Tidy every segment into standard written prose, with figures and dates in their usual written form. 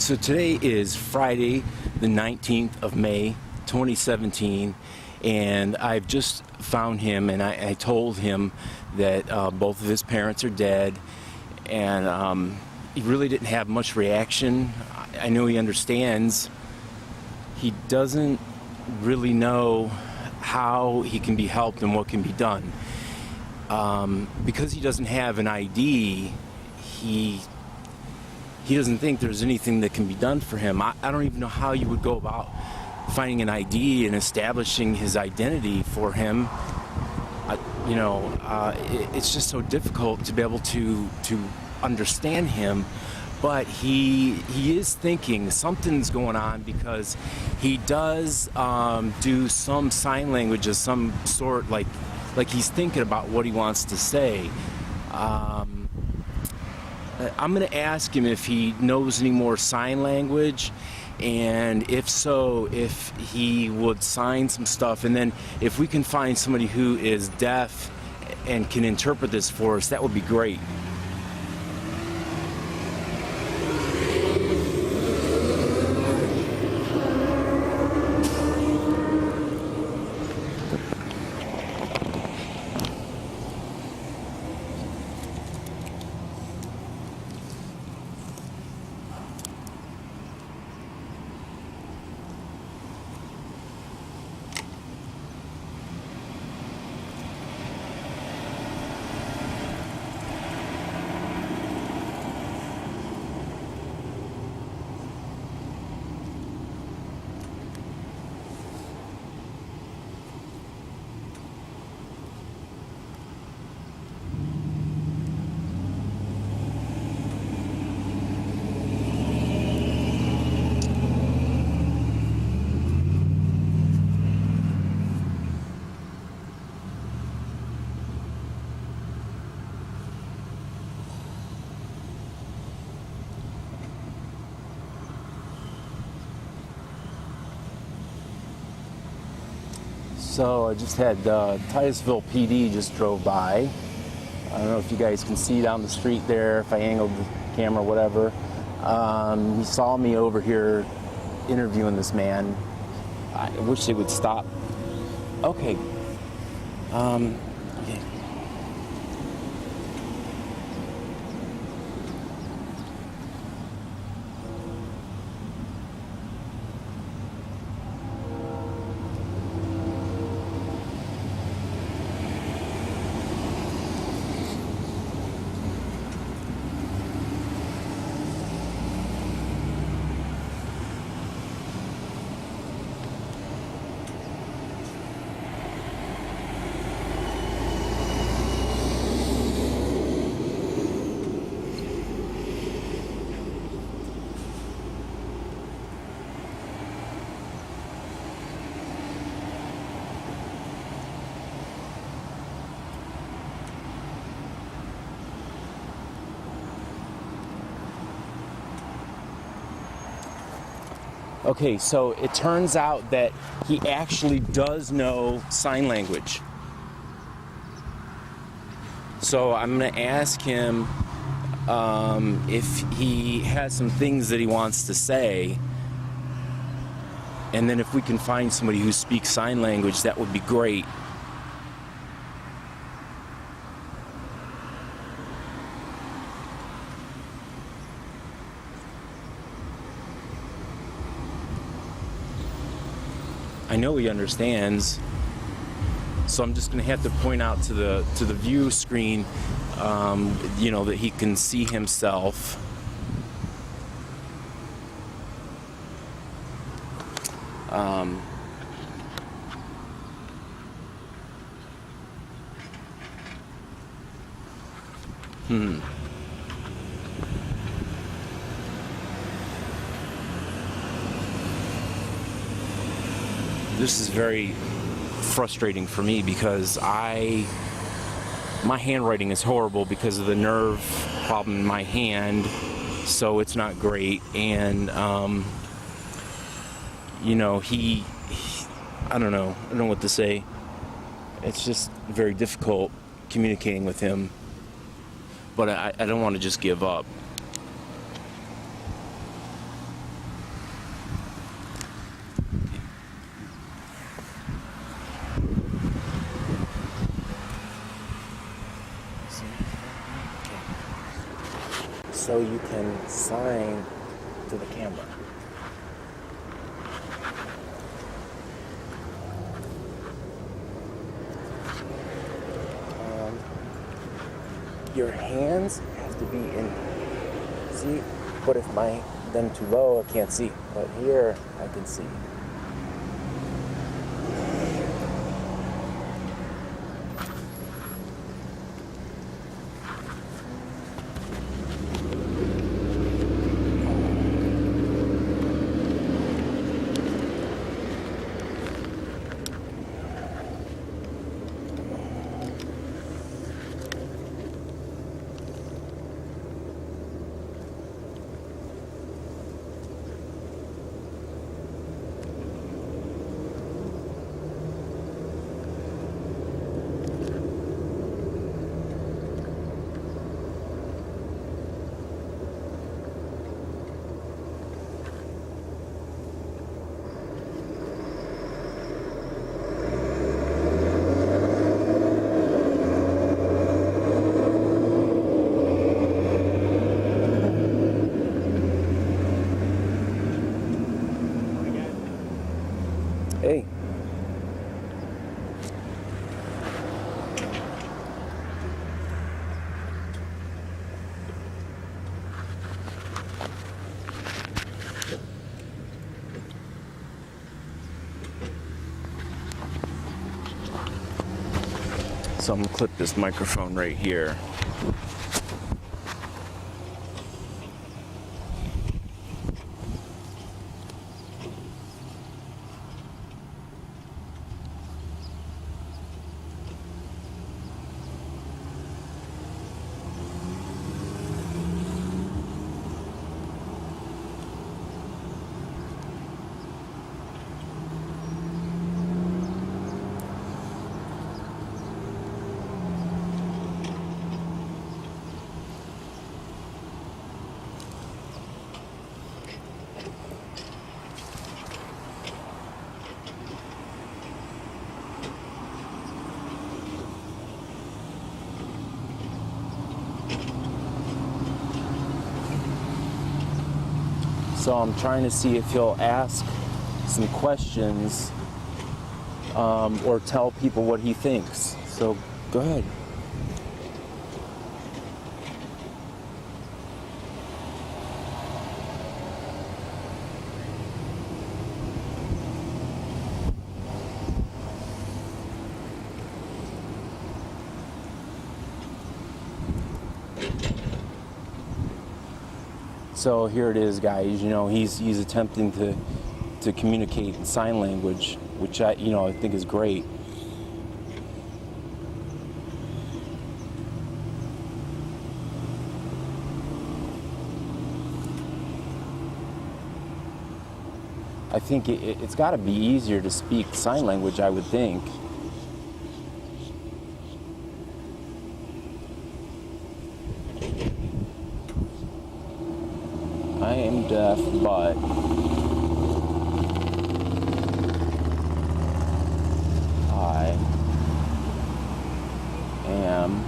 So today is Friday, the 19th of May, 2017, and I've just found him, and I told him that both of his parents are dead, and he really didn't have much reaction. I know he understands. He doesn't really know how he can be helped and what can be done. Because he doesn't have an ID, he doesn't think there's anything that can be done for him. I don't even know how you would go about finding an ID and establishing his identity for him. It's just so difficult to be able to understand him. But he is thinking something's going on, because he does do some sign language of some sort, like he's thinking about what he wants to say. I'm going to ask him if he knows any more sign language, and if so, if he would sign some stuff, and then if we can find somebody who is deaf and can interpret this for us, that would be great. So I just had Titusville PD just drove by. I don't know if you guys can see down the street there, if I angled the camera, whatever. He saw me over here interviewing this man. I wish they would stop. Okay. Okay. Okay, so it turns out that he actually does know sign language. So I'm going to ask him if he has some things that he wants to say. And then if we can find somebody who speaks sign language, that would be great. I know he understands, so I'm just going to have to point out to the view screen, that he can see himself. This is very frustrating for me, because my handwriting is horrible because of the nerve problem in my hand, so it's not great. And I don't know what to say. It's just very difficult communicating with him, but I don't want to just give up. so you can sign to the camera. Your hands have to be in, see, but if them too low, I can't see, but here I can see. Hey. So I'm gonna clip this microphone right here. So I'm trying to see if he'll ask some questions or tell people what he thinks. So go ahead. So here it is, guys. You know, he's attempting to communicate in sign language, which I think is great. I think it's got to be easier to speak sign language, I would think. I am deaf, but I am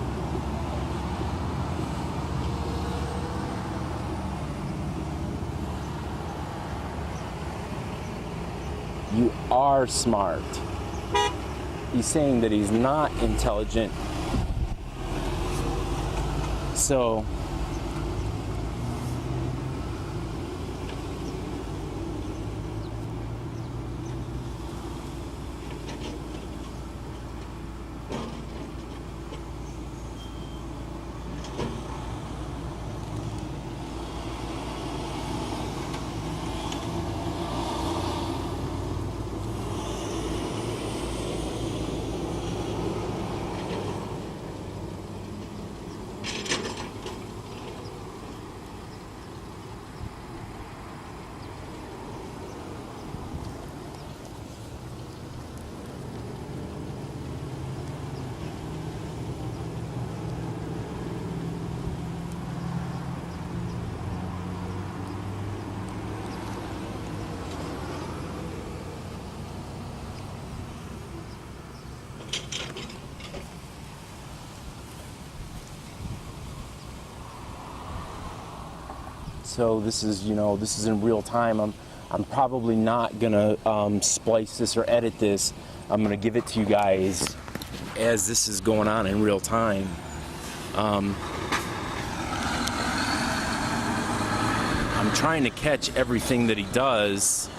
you are smart. He's saying that he's not intelligent. So so this is, this is in real time. I'm probably not gonna splice this or edit this. I'm gonna give it to you guys as this is going on in real time. I'm trying to catch everything that he does,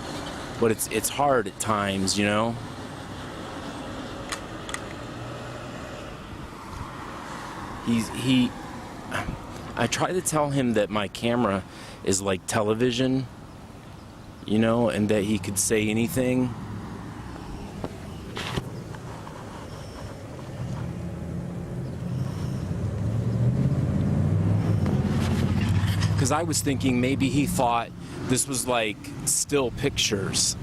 but it's hard at times, I try to tell him that my camera is like television, and that he could say anything. Because I was thinking maybe he thought this was like still pictures.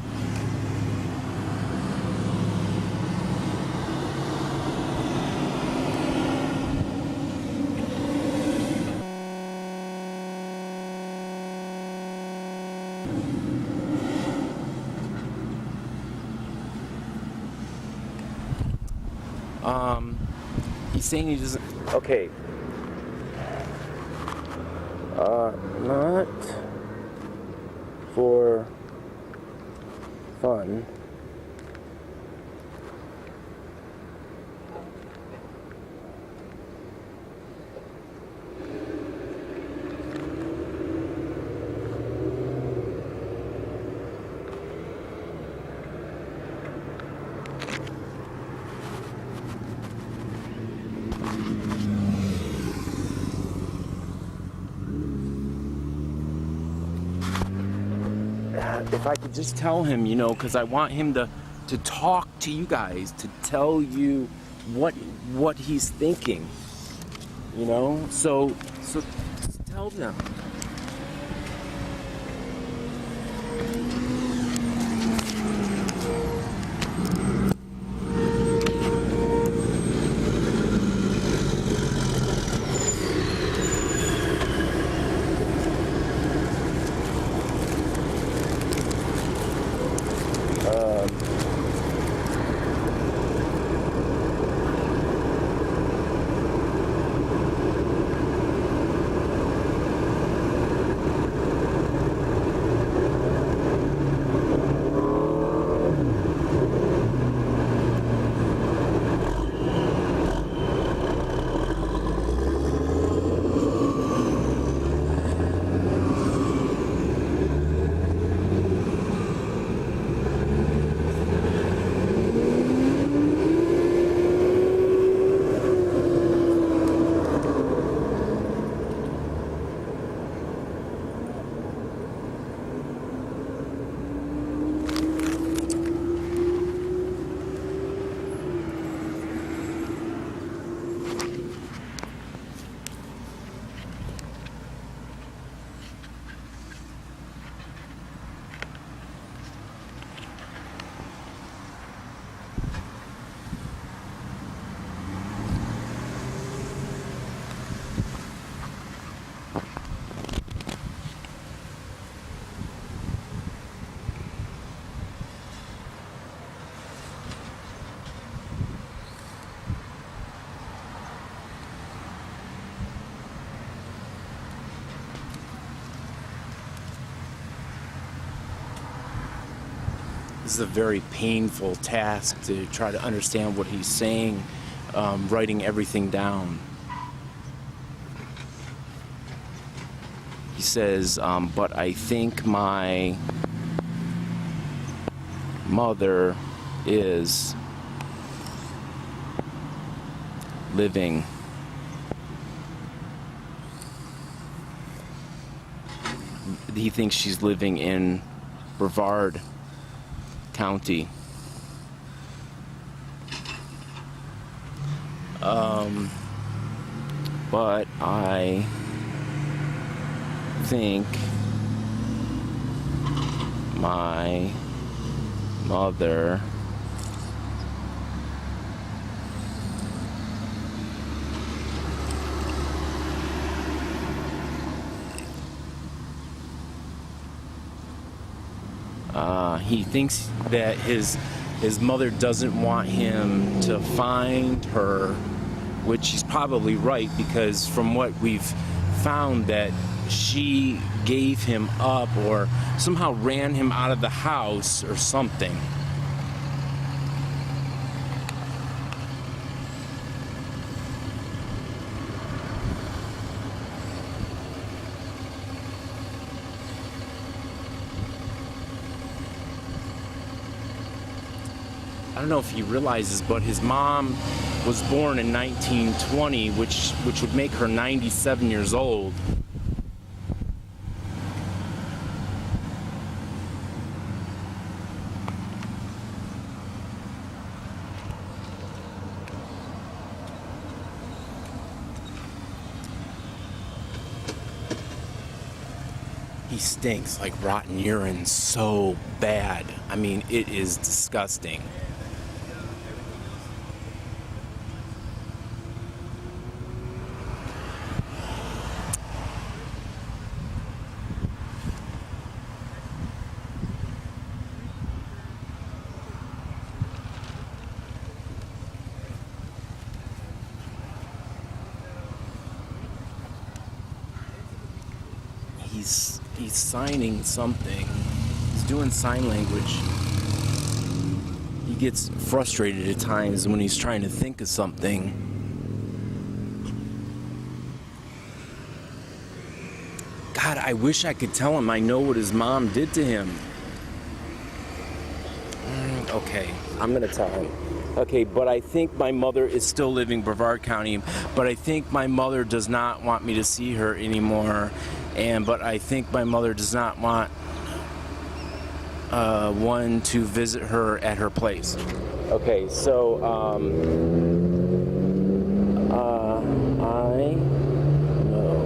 He's saying he doesn't. Okay. Not for fun. If I could just tell him, because I want him to talk to you guys, to tell you what he's thinking, so just tell them. This is a very painful task to try to understand what he's saying, writing everything down. He says, but I think my mother is living. He thinks she's living in Brevard County. But I think my mother he thinks that his mother doesn't want him to find her, which he's probably right, because from what we've found, that she gave him up or somehow ran him out of the house or something. I don't know if he realizes, but his mom was born in 1920, which would make her 97 years old. He stinks like rotten urine so bad. I mean, it is disgusting. He's signing something. He's doing sign language. He gets frustrated at times when he's trying to think of something. God, I wish I could tell him I know what his mom did to him. Okay, I'm gonna tell him. Okay, but I think my mother is still living in Brevard County, but I think my mother does not want me to see her anymore. But I think my mother does not want one to visit her at her place. Okay, so I know.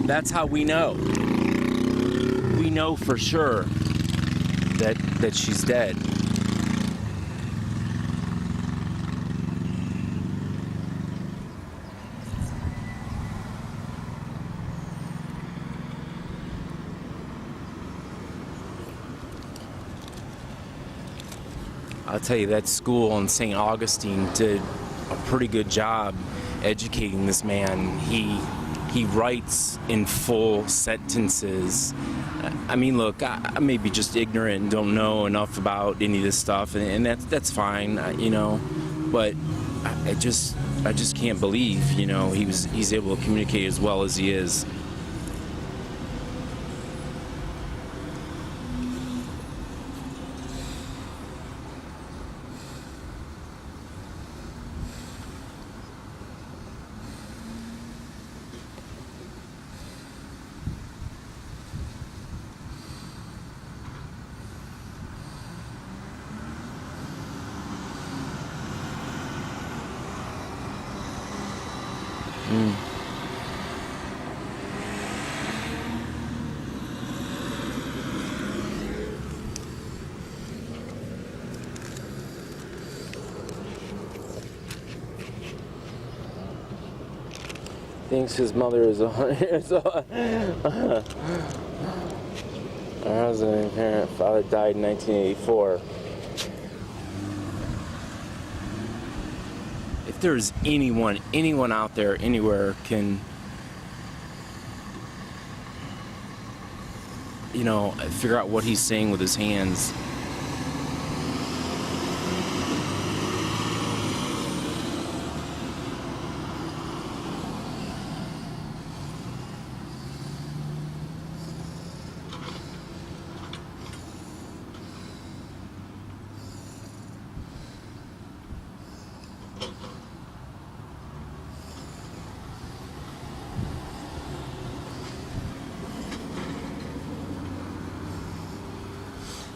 That's how we know. We know for sure that she's dead. I'll tell you, that school in St. Augustine did a pretty good job educating this man. He writes in full sentences. I mean, look, I may be just ignorant and don't know enough about any of this stuff, and that's fine, you know. But I just can't believe, you know, he's able to communicate as well as he is. thinks his mother is 100 years old. Our husband and parent, father died in 1984. If there's anyone out there, anywhere can, figure out what he's saying with his hands.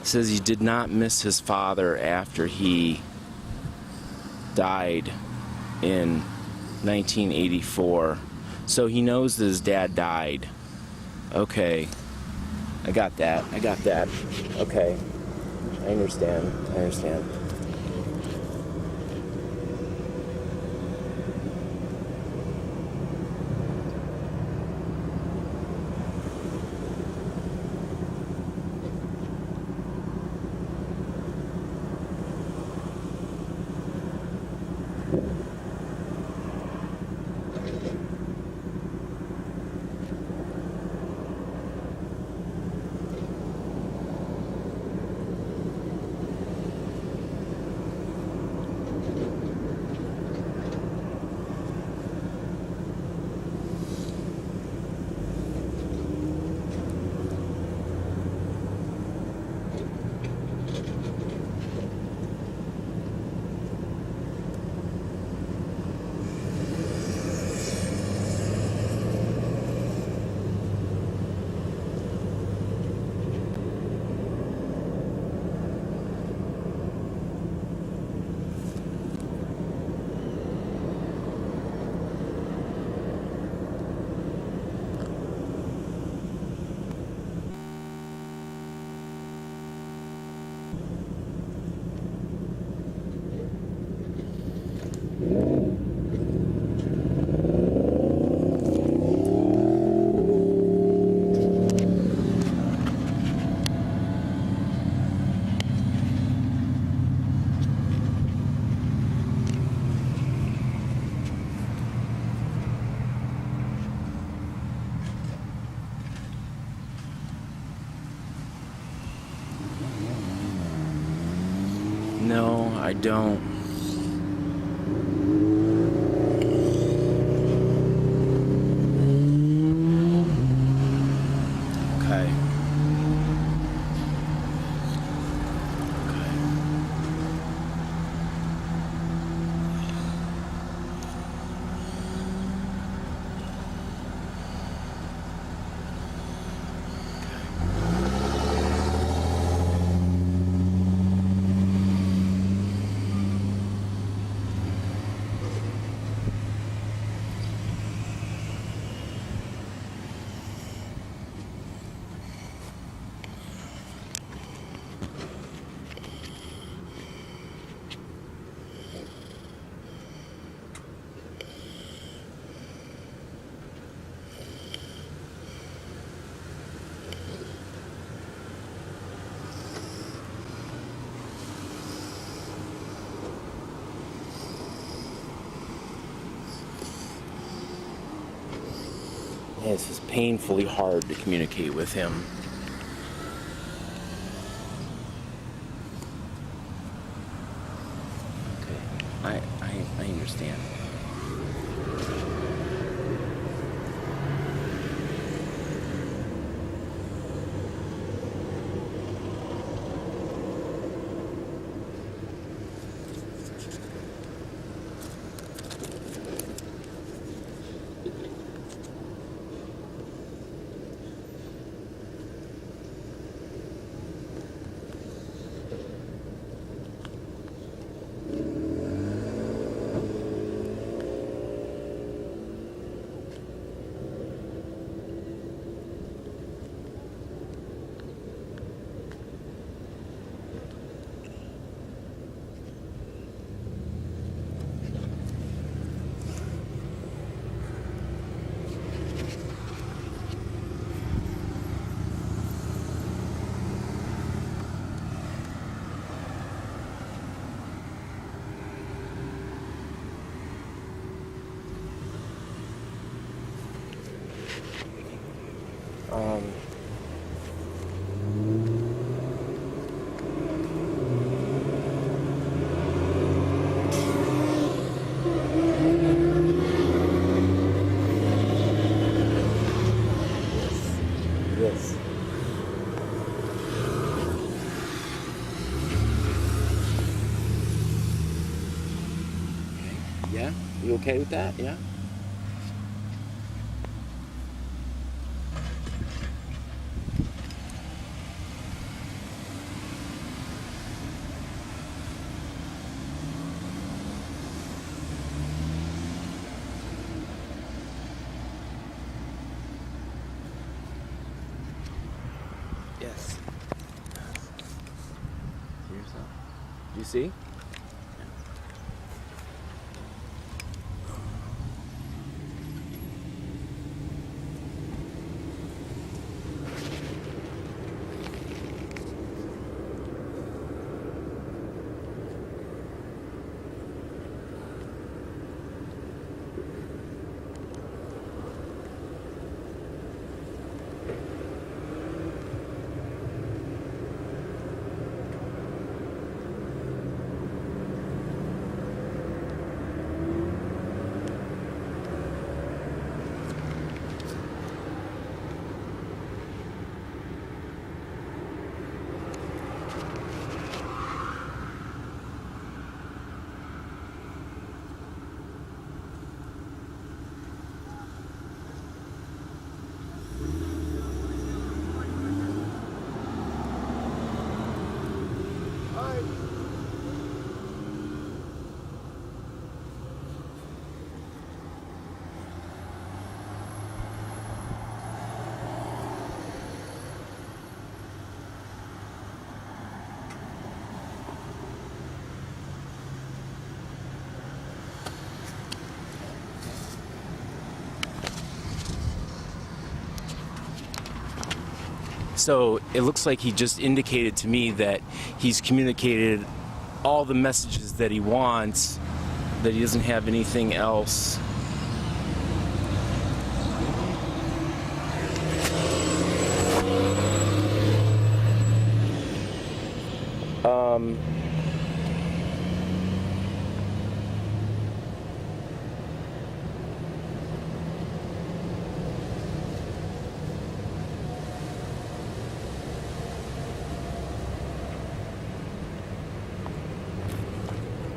Says he did not miss his father after he died in 1984. So he knows that his dad died. Okay. I got that. Okay. I understand. No, I don't. Okay. It's just painfully hard to communicate with him. Okay, I understand. Um, yes. Yeah? You okay with that? Yeah? Yes. See yourself? Do you see? So it looks like he just indicated to me that he's communicated all the messages that he wants, that he doesn't have anything else.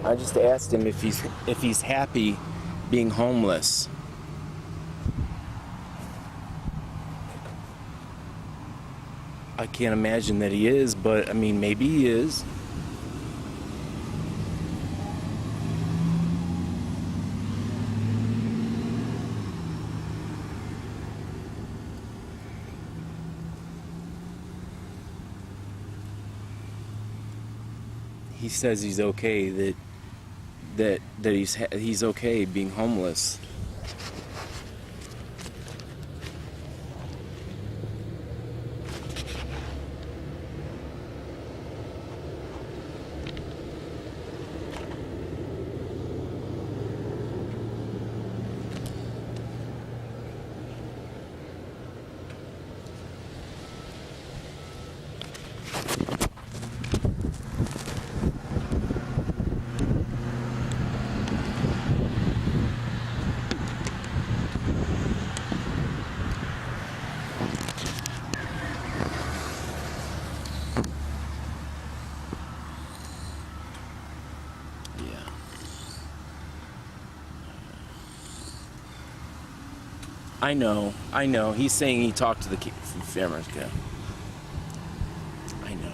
I just asked him if he's happy being homeless. I can't imagine that he is, but I mean, maybe he is. He says he's okay, that he's okay being homeless. I know. He's saying he talked to the farmer's kid. I know.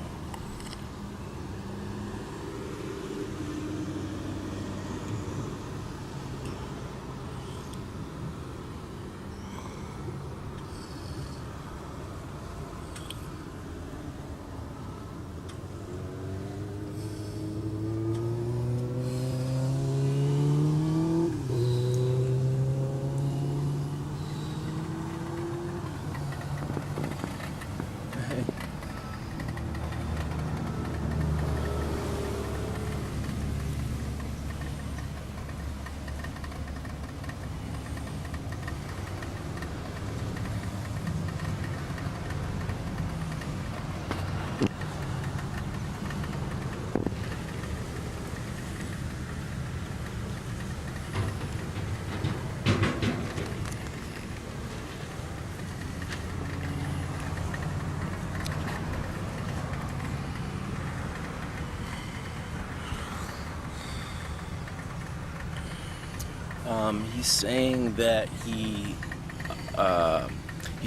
He's saying that he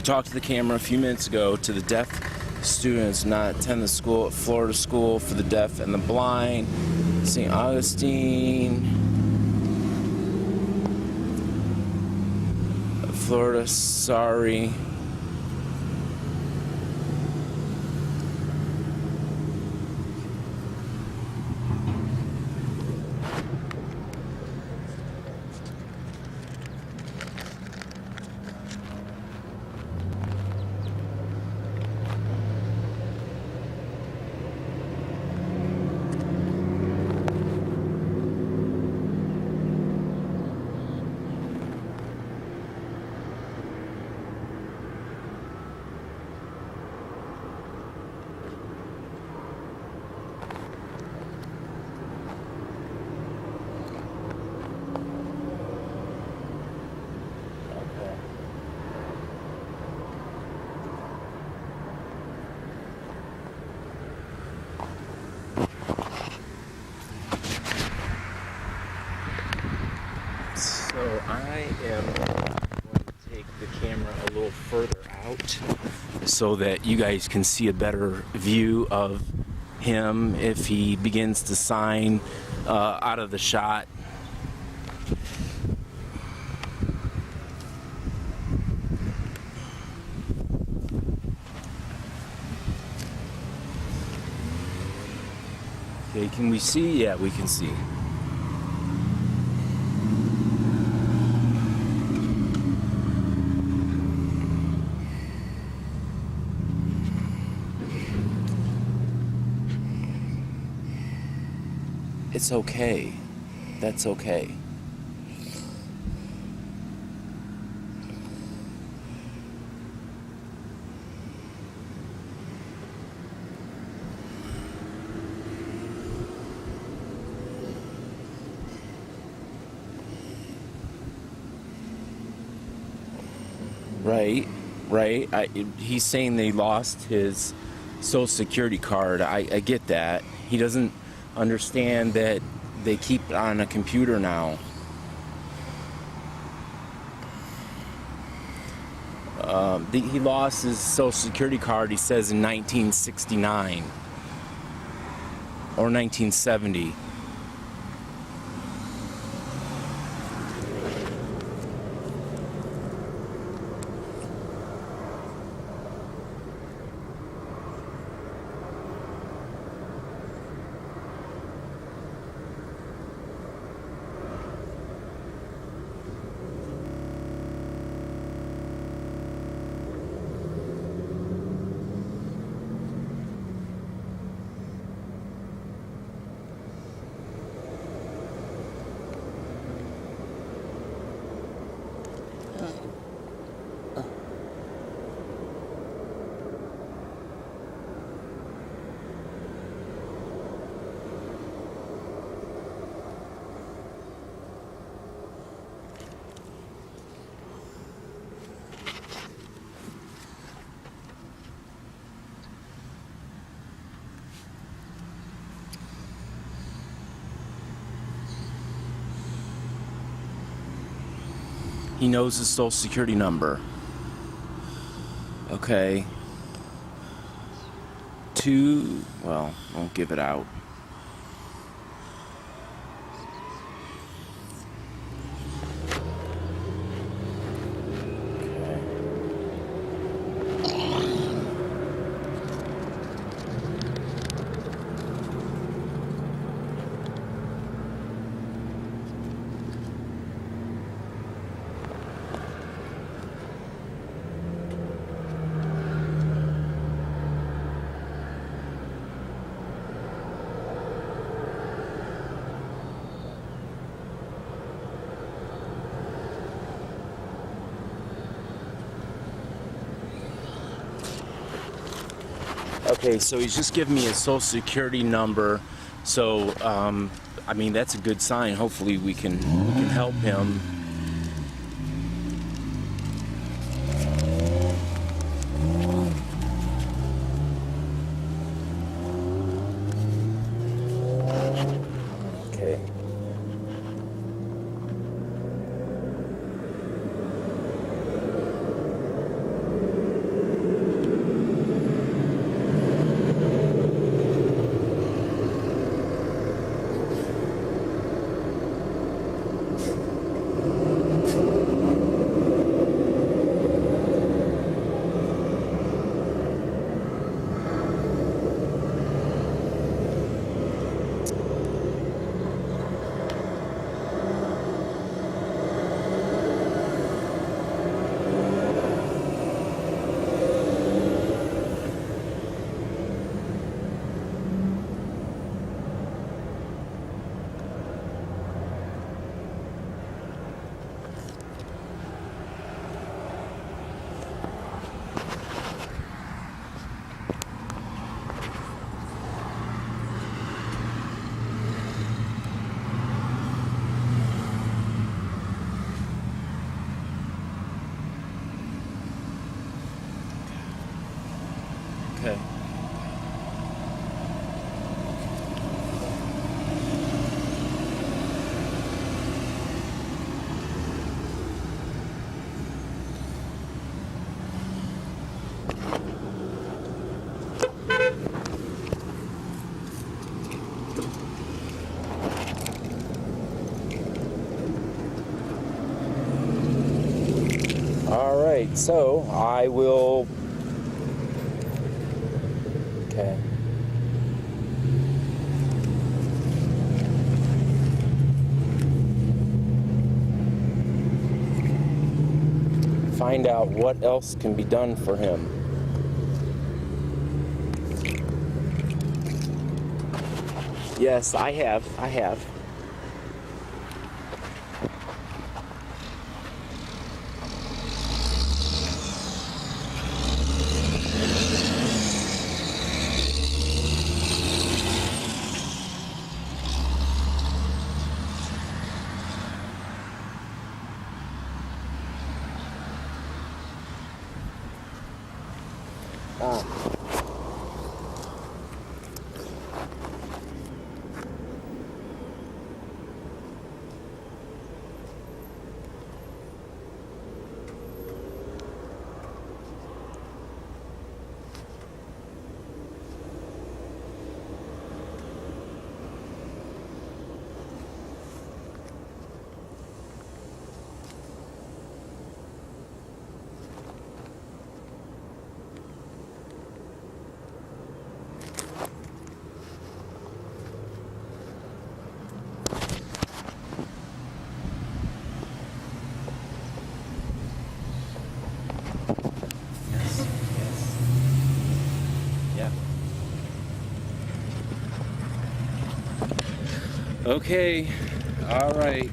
talked to the camera a few minutes ago to the deaf students not attend the school at Florida School for the Deaf and the Blind, St. Augustine, Florida. Sorry. So I am going to take the camera a little further out so that you guys can see a better view of him if he begins to sign out of the shot. Okay, can we see? Yeah, we can see. It's okay. That's okay. Right. He's saying they lost his Social Security card. I get that. He doesn't understand that they keep it on a computer now. He lost his Social Security card, he says, in 1969 or 1970. He knows his Social Security number. Okay. Well, won't give it out. Okay, so he's just giving me his Social Security number. So, I mean, that's a good sign. Hopefully we can help him. Okay. All right, so I will. Okay. Find out what else can be done for him. Yes, I have. I have. Yes. Yes. Yeah. Okay. All right.